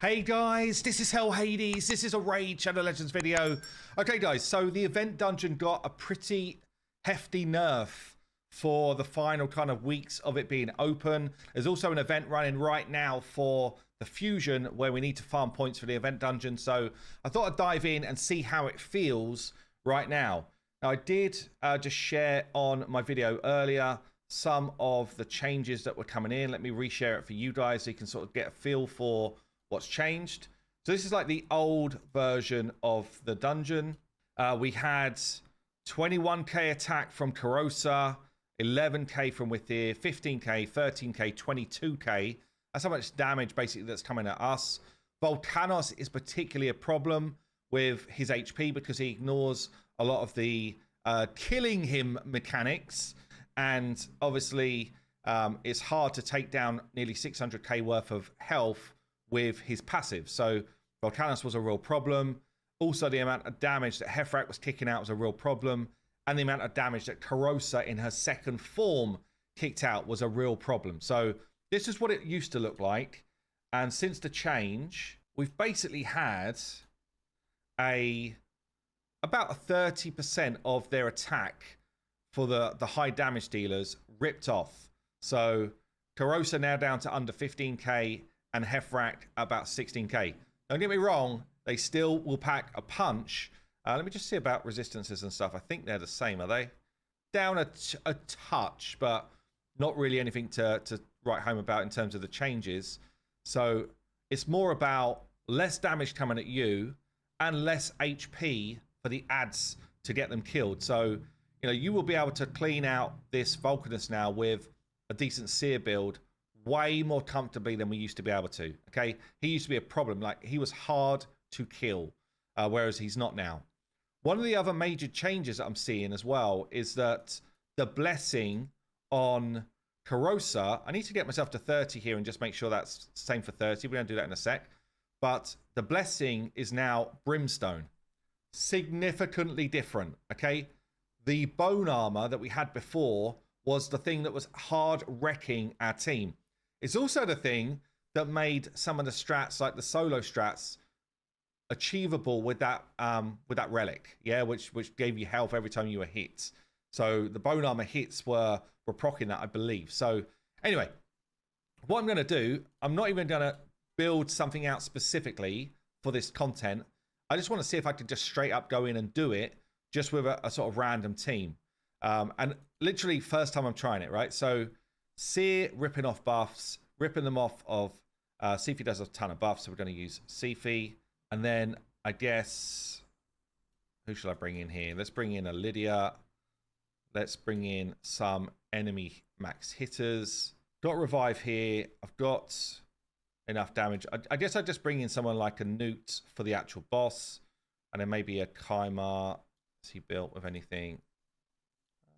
Hey guys, this is Hell Hades. This is a Raid Shadow Legends video. Okay guys, so the event dungeon got a pretty hefty nerf for the final kind of weeks of it being open. There's also an event running right now for the fusion where we need to farm points for the event dungeon. So I thought I'd dive in and see how it feels right now. Now I did just share on my video earlier some of the changes that were coming in. Let me reshare it for you guys so you can sort of get a feel for what's changed. So this is like the old version of the dungeon. We had 21k attack from Karosa, 11k from Withir, 15k, 13k, 22k. That's how much damage basically that's coming at us. Volcanos is particularly a problem with his HP because he ignores a lot of the killing him mechanics, and obviously it's hard to take down nearly 600k worth of health with his passive. So Volcanos was a real problem. Also, the amount of damage that Heffrak was kicking out was a real problem. And the amount of damage that Karosa in her second form kicked out was a real problem. So this is what it used to look like. And since the change, we've basically had about a 30% of their attack for the high damage dealers ripped off. So Karosa now down to under 15k, and Heffrak about 16k. Don't get me wrong, they still will pack a punch. Let me just see about resistances and stuff. I think they're the same, are they? Down a touch, but not really anything to write home about in terms of the changes. So it's more about less damage coming at you and less HP for the ads to get them killed. So, you know, you will be able to clean out this Volcanus now with a decent seer build way more comfortably than we used to be able to. Okay, he used to be a problem. Like, he was hard to kill, whereas he's not now. One of the other major changes that I'm seeing as well is that the blessing on Karosa, I need to get myself to 30 here and just make sure that's the same for 30. We're going to do that in a sec. But the blessing is now Brimstone. Significantly different, okay? The bone armor that we had before was the thing that was hard wrecking our team. It's also the thing that made some of the strats, like the solo strats, achievable with that relic, yeah, which gave you health every time you were hit. So the bone armor hits were proccing that, I believe. So anyway, what I'm going to do, I'm not even going to build something out specifically for this content. I just want to see if I can just straight up go in and do it just with a sort of random team. And literally first time I'm trying it, right? So Seer ripping off buffs, ripping them off of Sifi does a ton of buffs, so we're going to use Sifi. And then I guess, who should I bring in here? Let's bring in a Lydia. Let's bring in some enemy max hitters. Got revive here. I've got enough damage. I guess I'd just bring in someone like a Newt for the actual boss. And then maybe a Kaimar. Is he built with anything?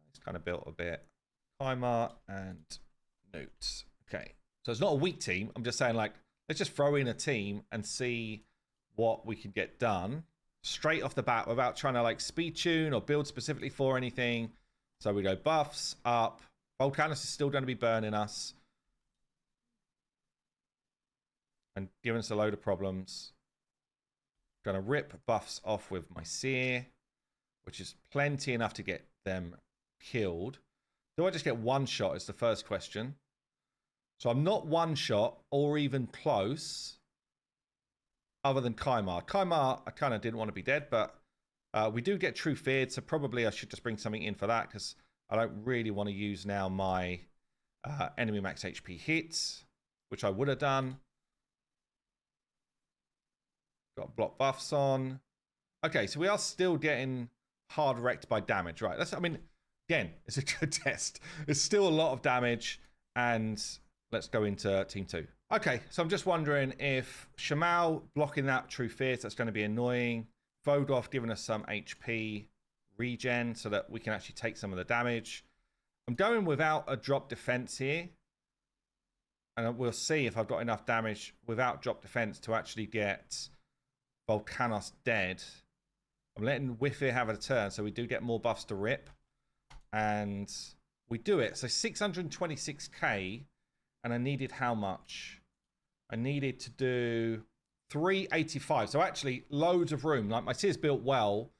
He's kind of built a bit. Kaimar and Newt. Okay. So it's not a weak team. I'm just saying, like, let's just throw in a team and see what we can get done straight off the bat without trying to like speed tune or build specifically for anything. So we go buffs up. Volcanus is still going to be burning us and giving us a load of problems. Going to rip buffs off with my Seer, which is plenty enough to get them killed. Do I just get one shot is the first question. So I'm not one shot or even close other than Kaimar. Kaimar, I kind of didn't want to be dead, but we do get True Feared, so probably I should just bring something in for that because I don't really want to use now my enemy max HP hits, which I would have done. Got block buffs on. Okay, so we are still getting hard wrecked by damage, right? I mean, again, it's a good test. It's still a lot of damage, and let's go into Team 2. Okay, so I'm just wondering if Shamal blocking that True Fear, that's going to be annoying. Vogoth giving us some HP regen so that we can actually take some of the damage. I'm going without a drop defense here. And we'll see if I've got enough damage without drop defense to actually get Volcanos dead. I'm letting Withir have a turn, so we do get more buffs to rip. And we do it. So 626k. And I needed how much? I needed to do 385. So actually loads of room. Like my Seer's built well,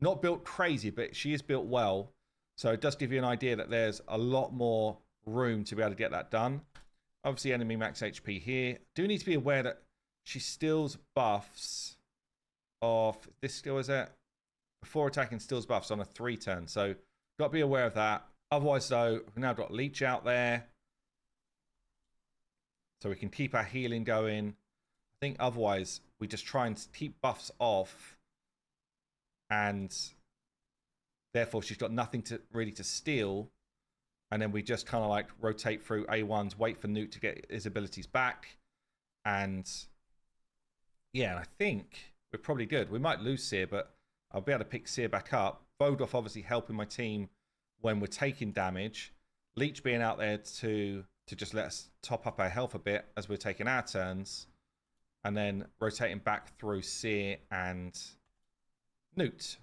not built crazy, but she is built well. So it does give you an idea that there's a lot more room to be able to get that done. Obviously enemy max HP here. Do need to be aware that she steals buffs of this skill, is it? Before attacking, steals buffs on a 3 turn. So got to be aware of that. Otherwise though, we've now got Leech out there. So we can keep our healing going. I think otherwise we just try and keep buffs off, and therefore she's got nothing to really to steal, and then we just kind of like rotate through A1s, wait for Newt to get his abilities back, and yeah, I think we're probably good. We might lose Seer, but I'll be able to pick Seer back up. Vodolf obviously helping my team when we're taking damage. Leech being out there to just let us top up our health a bit as we're taking our turns. And then rotating back through Seer and Newt.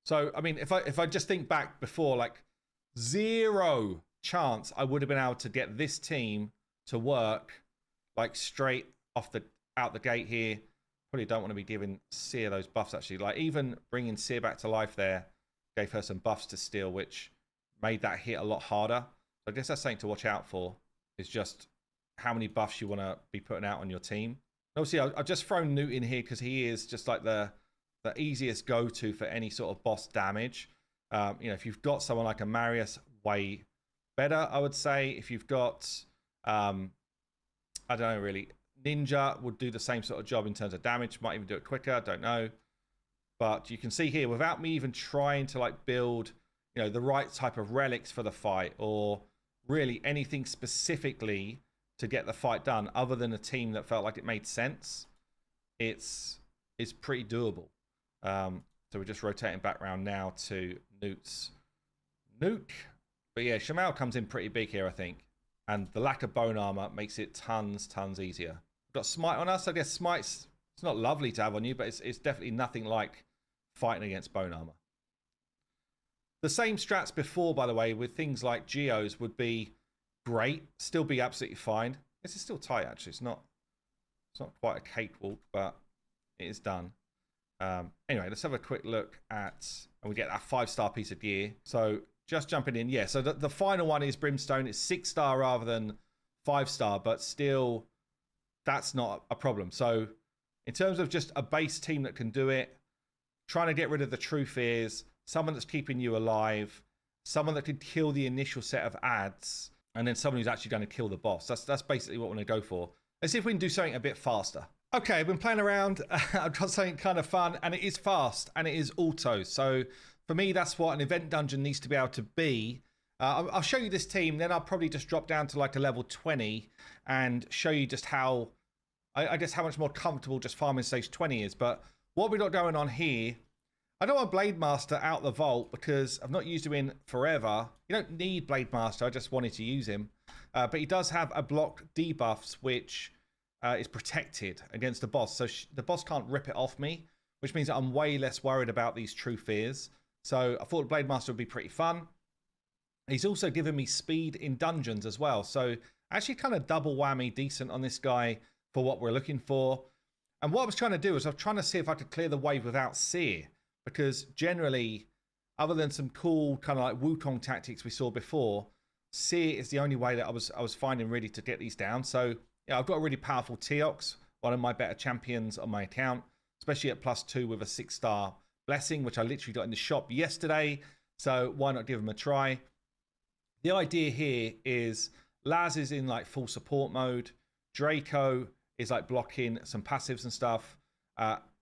So, I mean, if I just think back before, like, zero chance I would have been able to get this team to work, like, straight off out the gate here. Probably don't want to be giving Seer those buffs, actually. Like, even bringing Seer back to life there gave her some buffs to steal, which made that hit a lot harder. So I guess that's something to watch out for, is just how many buffs you want to be putting out on your team. Obviously, I've just thrown Newt in here because he is just like the easiest go-to for any sort of boss damage. You know, if you've got someone like a Marius, way better, I would say. If you've got, I don't know, really, Ninja would do the same sort of job in terms of damage. Might even do it quicker, I don't know. But you can see here, without me even trying to like build, you know, the right type of relics for the fight, or really anything specifically to get the fight done, other than a team that felt like it made sense, it's pretty doable. So we're just rotating back around now to Newt's nuke. But yeah, Shamal comes in pretty big here, I think. And the lack of bone armor makes it tons easier. We've got Smite on us. I guess Smite's, it's not lovely to have on you, but it's definitely nothing like fighting against bone armor. The same strats before, by the way, with things like Geos would be great. Still be absolutely fine. This is still tight, actually. It's not quite a cakewalk, but it is done. Anyway, let's have a quick look at, and we get that 5-star piece of gear. So just jumping in, yeah. So the final one is Brimstone. It's 6-star rather than 5-star, but still, that's not a problem. So in terms of just a base team that can do it, trying to get rid of the true fears, someone that's keeping you alive, someone that can kill the initial set of ads, and then someone who's actually going to kill the boss. That's basically what I want to go for. Let's see if we can do something a bit faster. Okay, I've been playing around. I've got something kind of fun, and it is fast, and it is auto. So for me, that's what an event dungeon needs to be able to be. I'll show you this team, then I'll probably just drop down to like a level 20 and show you just how, I guess, how much more comfortable just farming stage 20 is. But what we've got going on here, I don't want Blade Master out the vault because I've not used him in forever. You don't need Blade Master, I just wanted to use him. But he does have a block debuffs, which is protected against the boss. So the boss can't rip it off me, which means that I'm way less worried about these true fears. So I thought Blade Master would be pretty fun. He's also given me speed in dungeons as well. So actually kind of double whammy decent on this guy for what we're looking for. And what I was trying to do is I was trying to see if I could clear the wave without Seer. Because generally, other than some cool kind of like Wukong tactics we saw before, Seer is the only way that I was finding really to get these down. So yeah, I've got a really powerful Teox, one of my better champions on my account, especially at +2 with a 6-star blessing, which I literally got in the shop yesterday. So why not give him a try? The idea here is Laz is in like full support mode. Draco is like blocking some passives and stuff.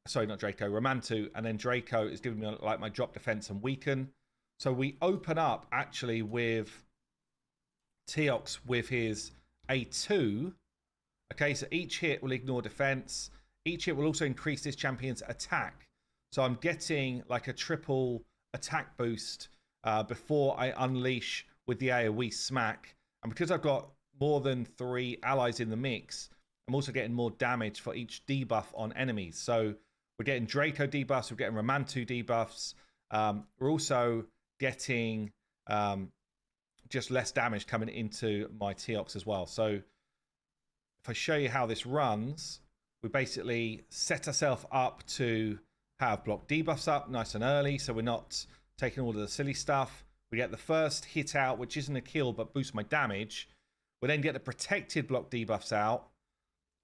Sorry, not Draco, Romantu, and then Draco is giving me like my drop defense and weaken. So we open up actually with Teox with his A2. Okay, so each hit will ignore defense. Each hit will also increase this champion's attack. So I'm getting like a triple attack boost before I unleash with the AoE smack. And because I've got more than 3 allies in the mix, I'm also getting more damage for each debuff on enemies. So we're getting Draco debuffs, we're getting Romantu debuffs. We're also getting just less damage coming into my Teox as well. So if I show you how this runs, we basically set ourselves up to have block debuffs up nice and early, so we're not taking all of the silly stuff. We get the first hit out, which isn't a kill, but boosts my damage. We then get the protected block debuffs out.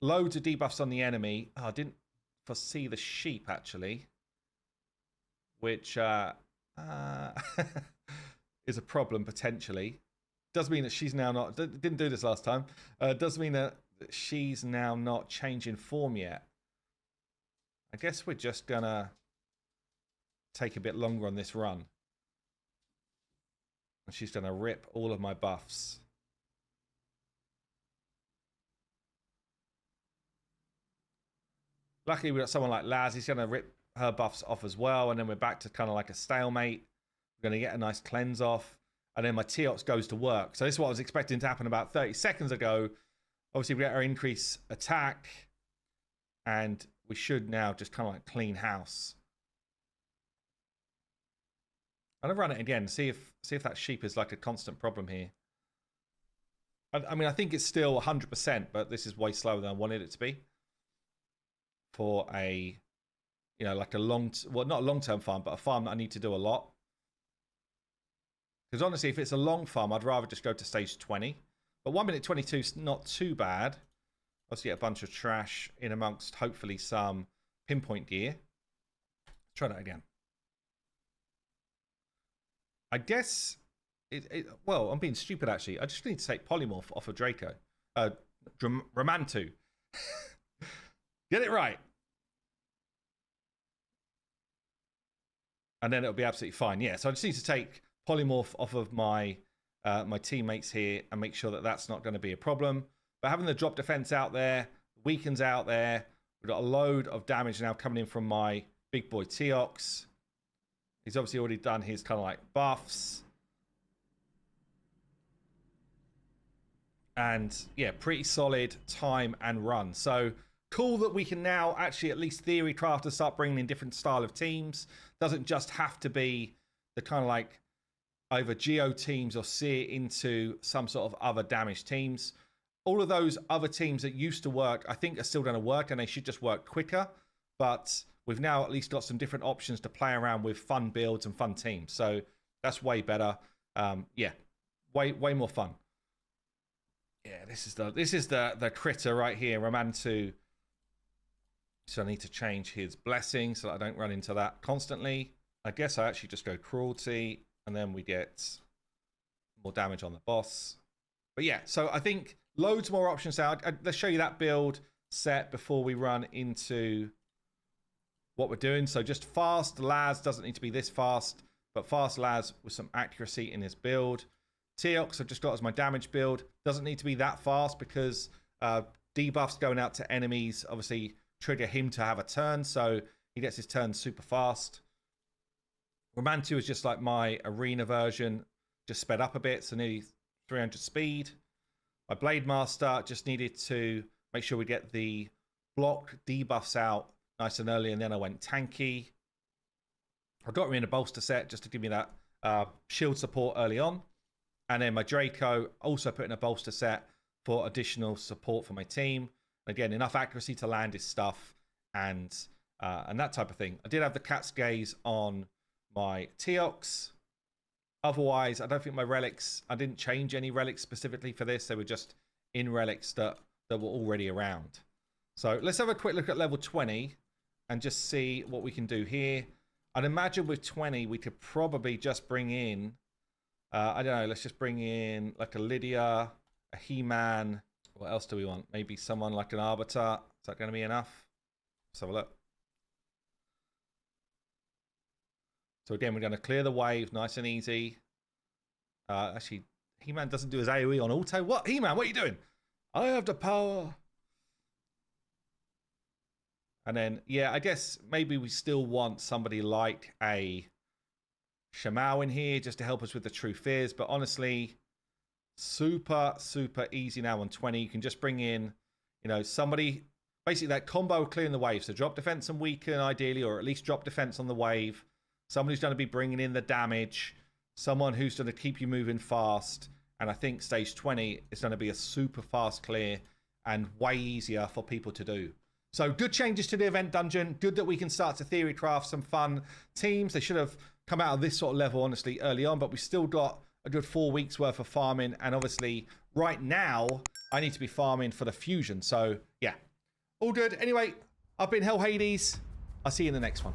Loads of debuffs on the enemy. Oh, I didn't foresee the sheep, actually. Which is a problem, potentially. Does mean that she's now not... Didn't do this last time. Does mean that she's now not changing form yet. I guess we're just going to take a bit longer on this run. And she's going to rip all of my buffs. Luckily, we've got someone like Laz. He's going to rip her buffs off as well. And then we're back to kind of like a stalemate. We're going to get a nice cleanse off. And then my Teox goes to work. So this is what I was expecting to happen about 30 seconds ago. Obviously, we get our increase attack. And we should now just kind of like clean house. I'm going to run it again. See if that sheep is like a constant problem here. I mean, I think it's still 100%. But this is way slower than I wanted it to be. For a, you know, like a well, not a long-term farm, but a farm that I need to do a lot. Because honestly, if it's a long farm, I'd rather just go to stage 20. But 1 minute 22 is not too bad. Obviously, get a bunch of trash in amongst, hopefully, some pinpoint gear. Try that again. I guess, well, I'm being stupid, actually. I just need to take Polymorph off of Draco. Ramantu. Get it right. And then it'll be absolutely fine. Yeah, so I just need to take Polymorph off of my my teammates here and make sure that that's not going to be a problem. But having the drop defense out there, weakens out there, we've got a load of damage now coming in from my big boy Teox. He's obviously already done his kind of like buffs. And yeah, pretty solid time and run. So cool that we can now actually at least theory craft to start bringing in different style of teams. Doesn't just have to be the kind of like either Geo teams or see it into some sort of other damage teams. All of those other teams that used to work, I think are still going to work and they should just work quicker. But we've now at least got some different options to play around with fun builds and fun teams. So that's way better. Yeah, way more fun. Yeah, this is the critter right here, Ramantu. So I need to change his blessing so that I don't run into that constantly. I guess I actually just go cruelty and then we get more damage on the boss. But yeah, so I think loads more options now. Let's show you that build set before we run into what we're doing. So just fast Laz doesn't need to be this fast, but fast Laz with some accuracy in his build. Teox I've just got as my damage build. Doesn't need to be that fast because debuffs going out to enemies obviously trigger him to have a turn, so he gets his turn super fast. Ramantu is just like my arena version, just sped up a bit, so nearly 300 speed. My Blade Master just needed to make sure we get the block debuffs out nice and early, and then I went tanky. I got him in a bolster set just to give me that shield support early on. And then my Draco also put in a bolster set for additional support for my team. Again, enough accuracy to land his stuff and that type of thing. I did have the Cat's Gaze on my Teox. Otherwise, I don't think my relics, I didn't change any relics specifically for this. They were just in relics that were already around. So let's have a quick look at level 20 and just see what we can do here. I'd imagine with 20, we could probably just bring in, I don't know, let's just bring in like a Lydia, a He-Man. What else do we want? Maybe someone like an Arbiter. Is that going to be enough? Let's have a look. So again, we're going to clear the wave nice and easy. Actually, He-Man doesn't do his AoE on auto. What? He-Man, what are you doing? I have the power. And then, yeah, I guess maybe we still want somebody like a Shamao in here just to help us with the true fears. But honestly, super easy now on 20. You can just bring in, you know, somebody, basically that combo of clearing the wave. So drop defense and weaken ideally, or at least drop defense on the wave. Someone who's going to be bringing in the damage. Someone who's going to keep you moving fast. And I think stage 20 is going to be a super fast clear. and way easier for people to do. So good changes to the event dungeon. Good that we can start to theory craft some fun teams. They should have come out of this sort of level, honestly, early on, but we've still got a good 4 weeks worth of farming. And obviously, right now, I need to be farming for the fusion. So, yeah, all good. Anyway, I've been Hell Hades. I'll see you in the next one.